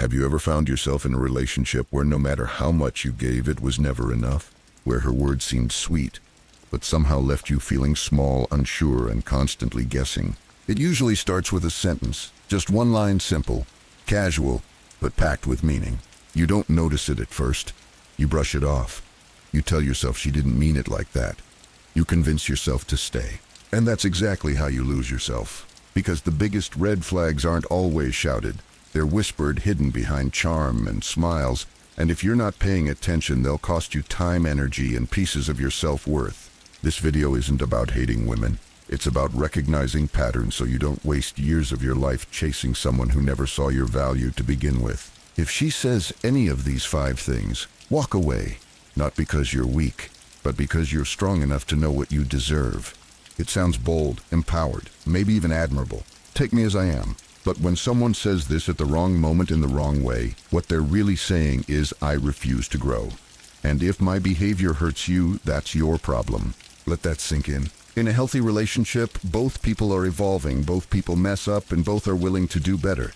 Have you ever found yourself in a relationship where no matter how much you gave, it was never enough? Where her words seemed sweet, but somehow left you feeling small, unsure, and constantly guessing? It usually starts with a sentence, just one line, simple, casual, but packed with meaning. You don't notice it at first. You brush it off. You tell yourself she didn't mean it like that. You convince yourself to stay. And that's exactly how you lose yourself. Because the biggest red flags aren't always shouted. They're whispered, hidden behind charm and smiles, and if you're not paying attention, they'll cost you time, energy, and pieces of your self-worth. This video isn't about hating women. It's about recognizing patterns so you don't waste years of your life chasing someone who never saw your value to begin with. If she says any of these 5 things, walk away. Not because you're weak, but because you're strong enough to know what you deserve. It sounds bold, empowered, maybe even admirable. Take me as I am. But when someone says this at the wrong moment in the wrong way, what they're really saying is, I refuse to grow. And if my behavior hurts you, that's your problem. Let that sink in. In a healthy relationship, both people are evolving, both people mess up, and both are willing to do better.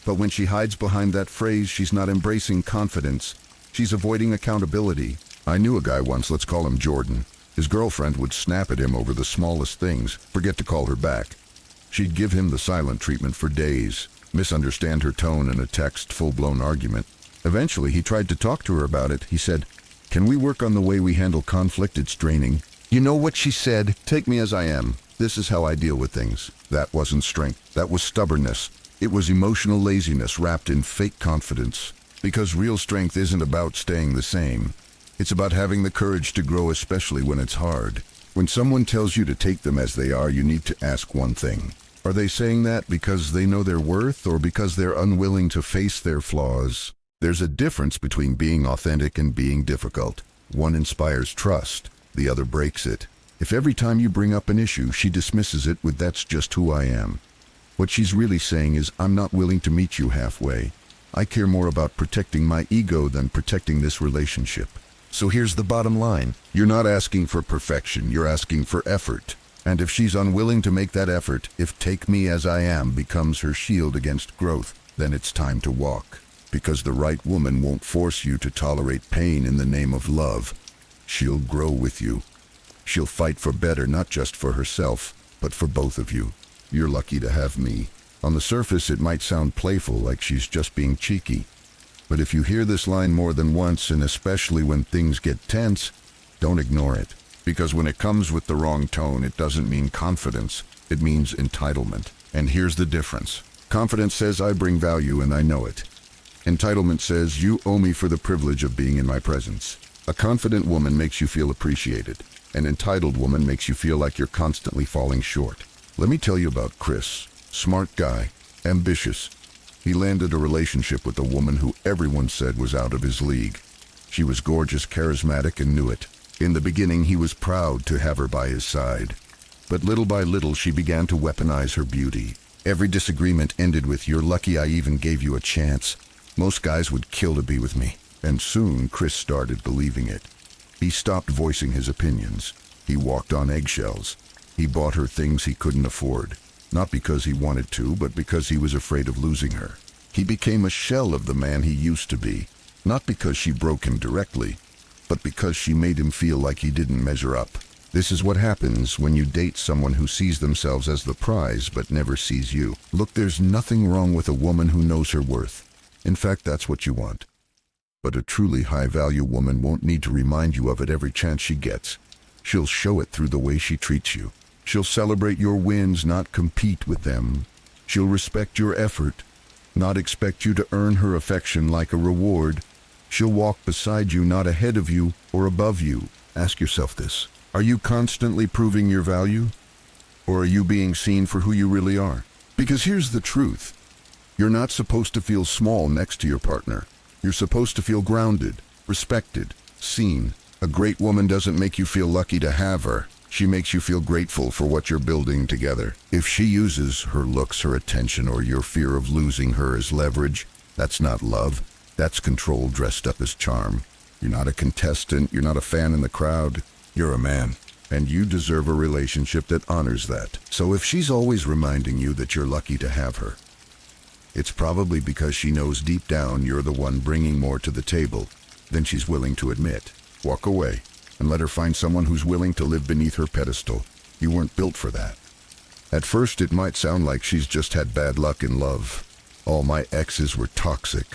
But when she hides behind that phrase, she's not embracing confidence. She's avoiding accountability. I knew a guy once, let's call him Jordan. His girlfriend would snap at him over the smallest things, forget to call her back. She'd give him the silent treatment for days, misunderstand her tone in a text, full-blown argument. Eventually, he tried to talk to her about it. He said, "Can we work on the way we handle conflict? It's draining." You know what she said? "Take me as I am. This is how I deal with things." That wasn't strength. That was stubbornness. It was emotional laziness wrapped in fake confidence. Because real strength isn't about staying the same. It's about having the courage to grow, especially when it's hard. When someone tells you to take them as they are, you need to ask one thing. Are they saying that because they know their worth or because they're unwilling to face their flaws? There's a difference between being authentic and being difficult. One inspires trust, the other breaks it. If every time you bring up an issue, she dismisses it with "that's just who I am," what she's really saying is, "I'm not willing to meet you halfway. I care more about protecting my ego than protecting this relationship." So here's the bottom line. You're not asking for perfection, you're asking for effort. And if she's unwilling to make that effort, if "take me as I am" becomes her shield against growth, then it's time to walk. Because the right woman won't force you to tolerate pain in the name of love. She'll grow with you. She'll fight for better, not just for herself, but for both of you. You're lucky to have me. On the surface, it might sound playful, like she's just being cheeky. But if you hear this line more than once, and especially when things get tense, don't ignore it. Because when it comes with the wrong tone, it doesn't mean confidence. It means entitlement. And here's the difference. Confidence says, "I bring value and I know it." Entitlement says, "You owe me for the privilege of being in my presence." A confident woman makes you feel appreciated. An entitled woman makes you feel like you're constantly falling short. Let me tell you about Chris. Smart guy, ambitious. He landed a relationship with a woman who everyone said was out of his league. She was gorgeous, charismatic, and knew it. In the beginning, he was proud to have her by his side. But little by little, she began to weaponize her beauty. Every disagreement ended with, "You're lucky I even gave you a chance. Most guys would kill to be with me." And soon, Chris started believing it. He stopped voicing his opinions. He walked on eggshells. He bought her things he couldn't afford. Not because he wanted to, but because he was afraid of losing her. He became a shell of the man he used to be, not because she broke him directly, but because she made him feel like he didn't measure up. This is what happens when you date someone who sees themselves as the prize but never sees you. Look, there's nothing wrong with a woman who knows her worth. In fact, that's what you want. But a truly high-value woman won't need to remind you of it every chance she gets. She'll show it through the way she treats you. She'll celebrate your wins, not compete with them. She'll respect your effort, not expect you to earn her affection like a reward. She'll walk beside you, not ahead of you or above you. Ask yourself this. Are you constantly proving your value? Or are you being seen for who you really are? Because here's the truth. You're not supposed to feel small next to your partner. You're supposed to feel grounded, respected, seen. A great woman doesn't make you feel lucky to have her. She makes you feel grateful for what you're building together. If she uses her looks, her attention, or your fear of losing her as leverage, that's not love. That's control dressed up as charm. You're not a contestant. You're not a fan in the crowd. You're a man. And you deserve a relationship that honors that. So if she's always reminding you that you're lucky to have her, It's probably because she knows deep down you're the one bringing more to the table than she's willing to admit. Walk away and let her find someone who's willing to live beneath her pedestal. You weren't built for that. At first, it might sound like she's just had bad luck in love. All my exes were toxic.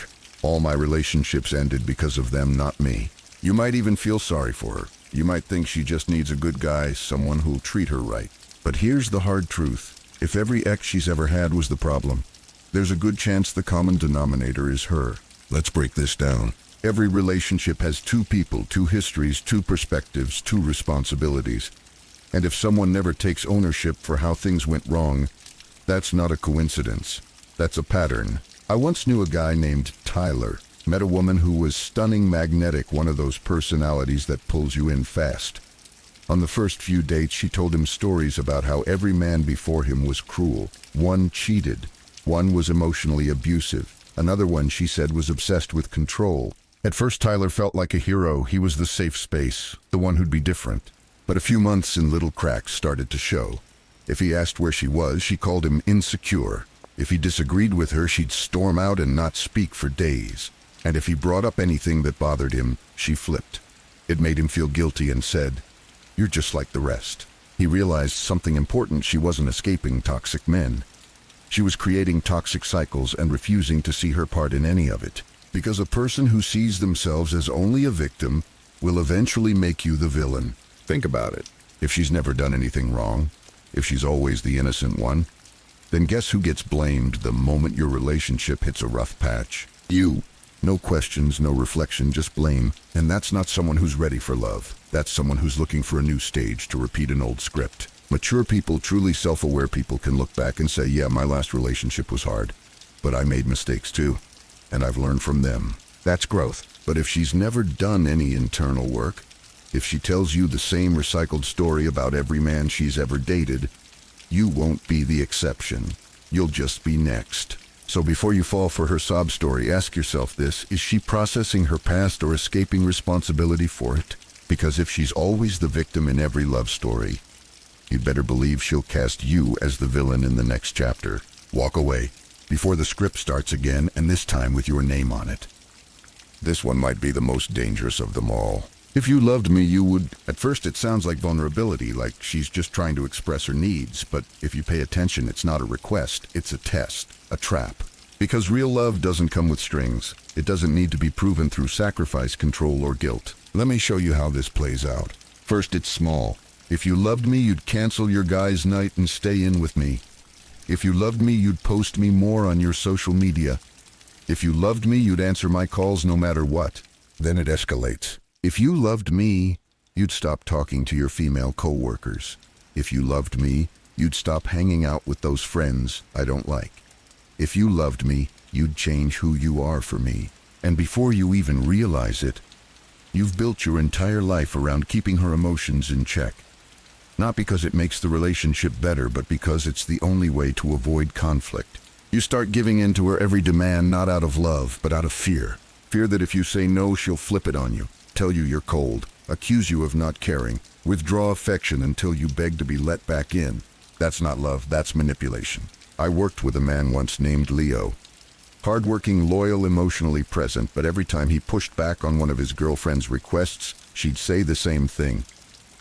All my relationships ended because of them, not me. You might even feel sorry for her. You might think she just needs a good guy, someone who'll treat her right. But here's the hard truth. If every ex she's ever had was the problem, there's a good chance the common denominator is her. Let's break this down. Every relationship has two people, two histories, two perspectives, two responsibilities. And if someone never takes ownership for how things went wrong, that's not a coincidence. That's a pattern. I once knew a guy named Tyler. Met a woman who was stunning, magnetic, one of those personalities that pulls you in fast. On the first few dates, she told him stories about how every man before him was cruel. One cheated. One was emotionally abusive. Another one, she said, was obsessed with control. At first, Tyler felt like a hero. He was the safe space, the one who'd be different. But a few months and little cracks started to show. If he asked where she was, she called him insecure. If he disagreed with her, she'd storm out and not speak for days. And if he brought up anything that bothered him, she flipped. It made him feel guilty and said, "You're just like the rest." He realized something important. She wasn't escaping toxic men. She was creating toxic cycles and refusing to see her part in any of it. Because a person who sees themselves as only a victim will eventually make you the villain. Think about it. If she's never done anything wrong, if she's always the innocent one, then guess who gets blamed the moment your relationship hits a rough patch? You. No questions, no reflection, just blame. And that's not someone who's ready for love. That's someone who's looking for a new stage to repeat an old script. Mature people, truly self-aware people can look back and say, yeah, my last relationship was hard, but I made mistakes too, and I've learned from them. That's growth. But if she's never done any internal work, if she tells you the same recycled story about every man she's ever dated, you won't be the exception. You'll just be next. So before you fall for her sob story, ask yourself this: is she processing her past or escaping responsibility for it? Because if she's always the victim in every love story, you'd better believe she'll cast you as the villain in the next chapter. Walk away before the script starts again, and this time with your name on it. This one might be the most dangerous of them all. If you loved me, you would... At first it sounds like vulnerability, like she's just trying to express her needs, but if you pay attention, it's not a request, it's a test, a trap. Because real love doesn't come with strings. It doesn't need to be proven through sacrifice, control, or guilt. Let me show you how this plays out. First, it's small. If you loved me, you'd cancel your guys' night and stay in with me. If you loved me, you'd post me more on your social media. If you loved me, you'd answer my calls no matter what. Then it escalates. If you loved me, you'd stop talking to your female coworkers. If you loved me, you'd stop hanging out with those friends I don't like. If you loved me, you'd change who you are for me. And before you even realize it, you've built your entire life around keeping her emotions in check. Not because it makes the relationship better, but because it's the only way to avoid conflict. You start giving in to her every demand, not out of love, but out of fear. Fear that if you say no, she'll flip it on you, tell you you're cold, accuse you of not caring, withdraw affection until you beg to be let back in. That's not love, that's manipulation. I worked with a man once named Leo. Hardworking, loyal, emotionally present, but every time he pushed back on one of his girlfriend's requests, she'd say the same thing.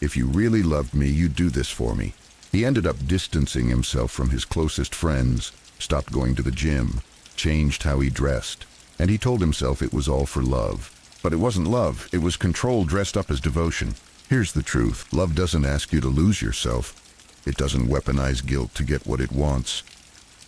If you really loved me, you'd do this for me. He ended up distancing himself from his closest friends, stopped going to the gym, changed how he dressed, and he told himself it was all for love. But it wasn't love, it was control dressed up as devotion. Here's the truth: love doesn't ask you to lose yourself. It doesn't weaponize guilt to get what it wants.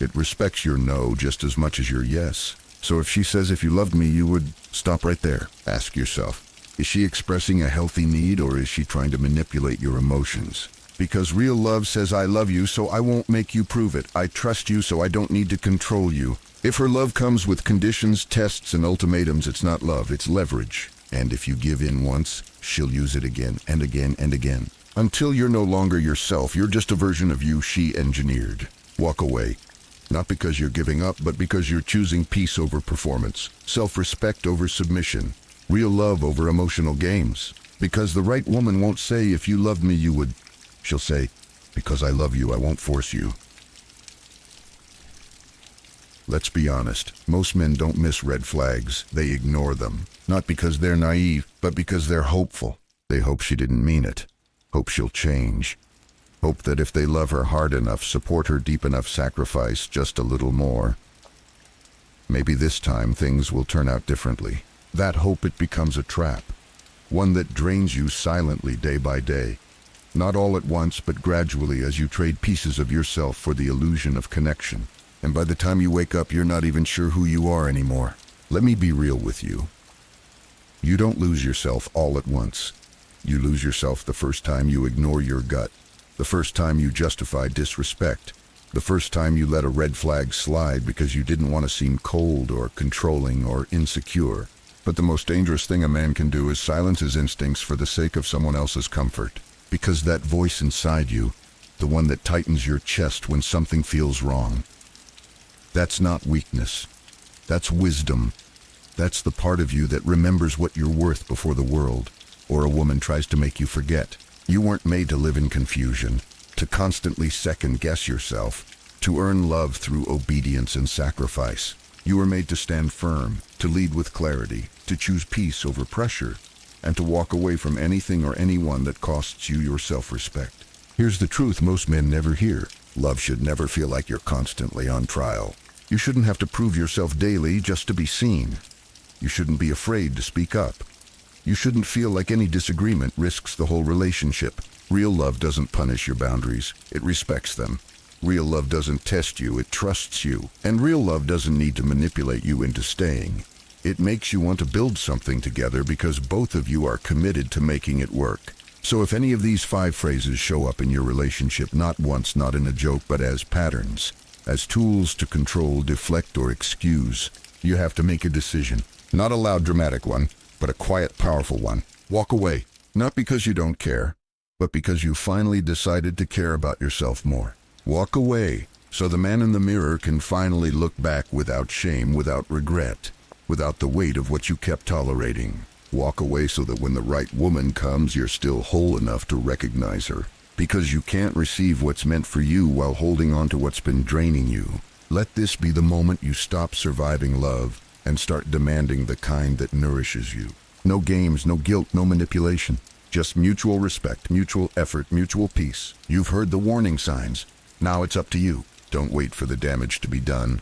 It respects your no just as much as your yes. So if she says if you loved me, you would... Stop right there. Ask yourself, is she expressing a healthy need, or is she trying to manipulate your emotions? Because real love says, I love you, so I won't make you prove it. I trust you, so I don't need to control you. If her love comes with conditions, tests, and ultimatums, it's not love, it's leverage. And if you give in once, she'll use it again and again and again. Until you're no longer yourself, you're just a version of you she engineered. Walk away. Not because you're giving up, but because you're choosing peace over performance, self-respect over submission, real love over emotional games. Because the right woman won't say, if you loved me, you would. She'll say, because I love you, I won't force you. Let's be honest, most men don't miss red flags, they ignore them. Not because they're naive, but because they're hopeful. They hope she didn't mean it. Hope she'll change. Hope that if they love her hard enough, support her deep enough, sacrifice just a little more, maybe this time things will turn out differently. That hope, it becomes a trap. One that drains you silently day by day. Not all at once, but gradually as you trade pieces of yourself for the illusion of connection. And by the time you wake up, you're not even sure who you are anymore. Let me be real with you. You don't lose yourself all at once. You lose yourself the first time you ignore your gut. The first time you justify disrespect. The first time you let a red flag slide because you didn't want to seem cold or controlling or insecure. But the most dangerous thing a man can do is silence his instincts for the sake of someone else's comfort. Because that voice inside you, the one that tightens your chest when something feels wrong, that's not weakness. That's wisdom. That's the part of you that remembers what you're worth before the world, or a woman tries to make you forget. You weren't made to live in confusion, to constantly second-guess yourself, to earn love through obedience and sacrifice. You were made to stand firm, to lead with clarity, to choose peace over pressure, and to walk away from anything or anyone that costs you your self-respect. Here's the truth most men never hear. Love should never feel like you're constantly on trial. You shouldn't have to prove yourself daily just to be seen. You shouldn't be afraid to speak up. You shouldn't feel like any disagreement risks the whole relationship. Real love doesn't punish your boundaries, it respects them. Real love doesn't test you, it trusts you. And real love doesn't need to manipulate you into staying. It makes you want to build something together because both of you are committed to making it work. So if any of these 5 phrases show up in your relationship, not once, not in a joke, but as patterns, as tools to control, deflect, or excuse, you have to make a decision. Not a loud, dramatic one, but a quiet, powerful one. Walk away, not because you don't care, but because you finally decided to care about yourself more. Walk away, so the man in the mirror can finally look back without shame, without regret, without the weight of what you kept tolerating. Walk away so that when the right woman comes, you're still whole enough to recognize her. Because you can't receive what's meant for you while holding on to what's been draining you. Let this be the moment you stop surviving love and start demanding the kind that nourishes you. No games, no guilt, no manipulation. Just mutual respect, mutual effort, mutual peace. You've heard the warning signs. Now it's up to you. Don't wait for the damage to be done.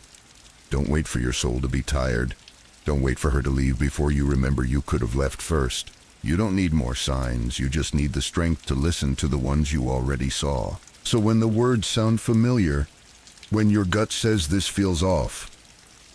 Don't wait for your soul to be tired. Don't wait for her to leave before you remember you could have left first. You don't need more signs, you just need the strength to listen to the ones you already saw. So when the words sound familiar, when your gut says this feels off,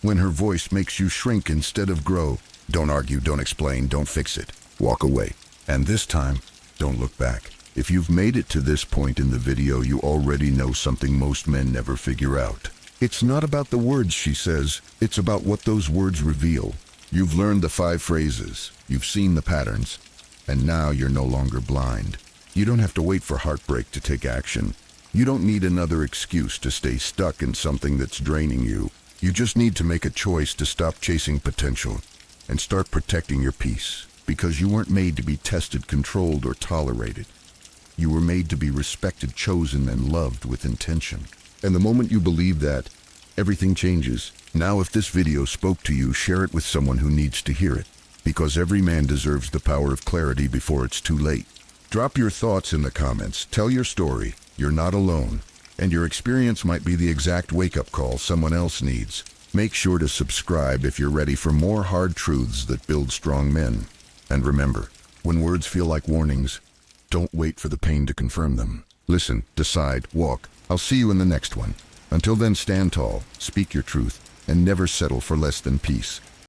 when her voice makes you shrink instead of grow, don't argue, don't explain, don't fix it. Walk away. And this time, don't look back. If you've made it to this point in the video, you already know something most men never figure out. It's not about the words she says, it's about what those words reveal. You've learned the 5 phrases, you've seen the patterns, and now you're no longer blind. You don't have to wait for heartbreak to take action. You don't need another excuse to stay stuck in something that's draining you. You just need to make a choice to stop chasing potential and start protecting your peace. Because you weren't made to be tested, controlled, or tolerated. You were made to be respected, chosen, and loved with intention. And the moment you believe that, everything changes. Now if this video spoke to you, share it with someone who needs to hear it. Because every man deserves the power of clarity before it's too late. Drop your thoughts in the comments. Tell your story. You're not alone. And your experience might be the exact wake-up call someone else needs. Make sure to subscribe if you're ready for more hard truths that build strong men. And remember, when words feel like warnings, don't wait for the pain to confirm them. Listen, decide, walk. I'll see you in the next one. Until then, stand tall, speak your truth, and never settle for less than peace.